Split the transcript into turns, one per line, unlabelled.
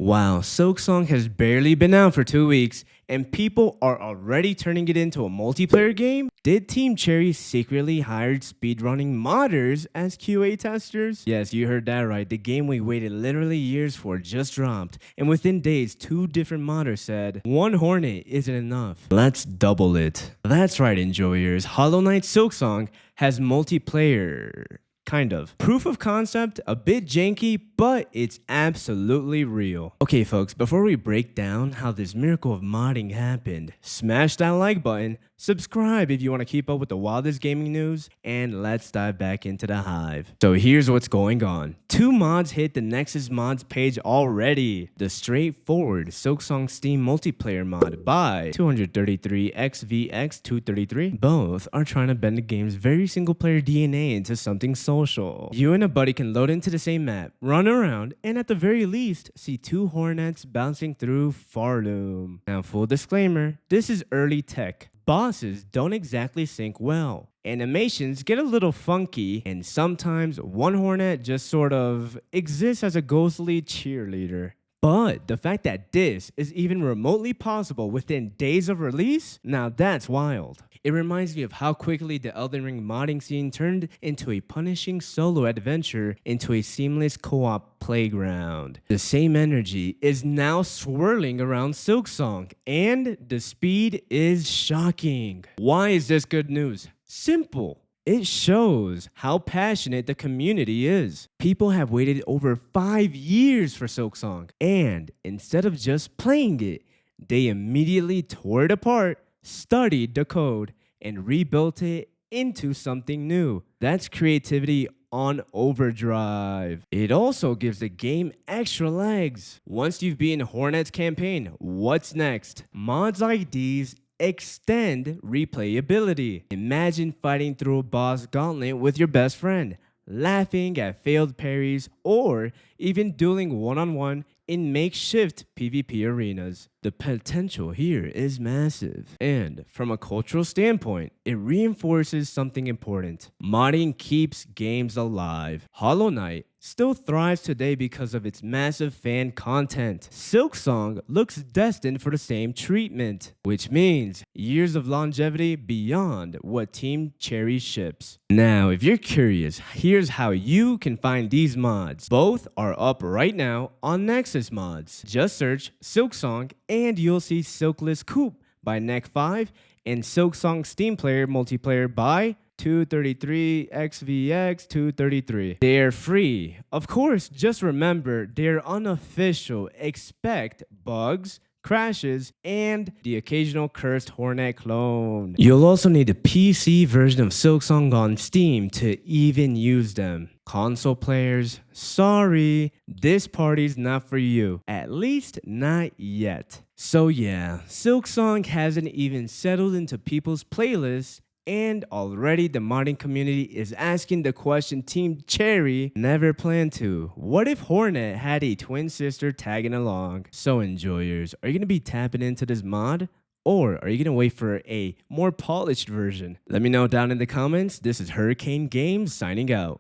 Wow, Silksong has barely been out for 2 weeks, and people are already turning it into a multiplayer game? Did Team Cherry secretly hire speedrunning modders as QA testers? Yes, you heard that right. The game we waited literally years for just dropped, and within days, 2 different modders said, one Hornet isn't enough. Let's double it. That's right, enjoyers. Hollow Knight Silksong has multiplayer. Kind of. Proof of concept, a bit janky, but it's absolutely real. Okay folks, before we break down how this miracle of modding happened, smash that like button, subscribe if you want to keep up with the wildest gaming news, and let's dive back into the hive. So here's what's going on. 2 mods hit the Nexus mods page already. The straightforward Silksong Steam multiplayer mod by 233XVX233. Both are trying to bend the game's very single player DNA into something social. You and a buddy can load into the same map, run around, and at the very least, see 2 Hornets bouncing through Pharloom. Now full disclaimer, this is early tech. Bosses don't exactly sync well. Animations get a little funky, and sometimes one Hornet just sort of exists as a ghostly cheerleader. But the fact that this is even remotely possible within days of release, now that's wild. It reminds me of how quickly the Elden Ring modding scene turned into a punishing solo adventure into a seamless co-op playground. The same energy is now swirling around Silksong, and the speed is shocking. Why is this good news? Simple. It shows how passionate the community is. People have waited over 5 years for Silksong, and instead of just playing it, they immediately tore it apart, studied the code, and rebuilt it into something new. That's creativity on overdrive. It also gives the game extra legs. Once you've beaten Hornets campaign, what's next? Mods like these extend replayability. Imagine fighting through a boss gauntlet with your best friend, laughing at failed parries, or even dueling one-on-one in makeshift PvP arenas. The potential here is massive. And from a cultural standpoint, it reinforces something important. Modding keeps games alive. Hollow Knight still thrives today because of its massive fan content. Silksong looks destined for the same treatment, which means years of longevity beyond what Team Cherry ships. Now, if you're curious, here's how you can find these mods. Both are up right now on Nexus Mods. Just search Silksong and you'll see Silkless Coupe by Neck5 and Silksong Steam Player Multiplayer by 233XVX233. They're free. Of course, just remember they're unofficial. Expect bugs, crashes, and the occasional cursed Hornet clone. You'll also need a PC version of Silksong on Steam to even use them. Console players, sorry, this party's not for you. At least not yet. So yeah, Silksong hasn't even settled into people's playlists, and already the modding community is asking the question Team Cherry never planned to. What if Hornet had a twin sister tagging along? So enjoyers, are you going to be tapping into this mod? Or are you going to wait for a more polished version? Let me know down in the comments. This is Hurricane Games signing out.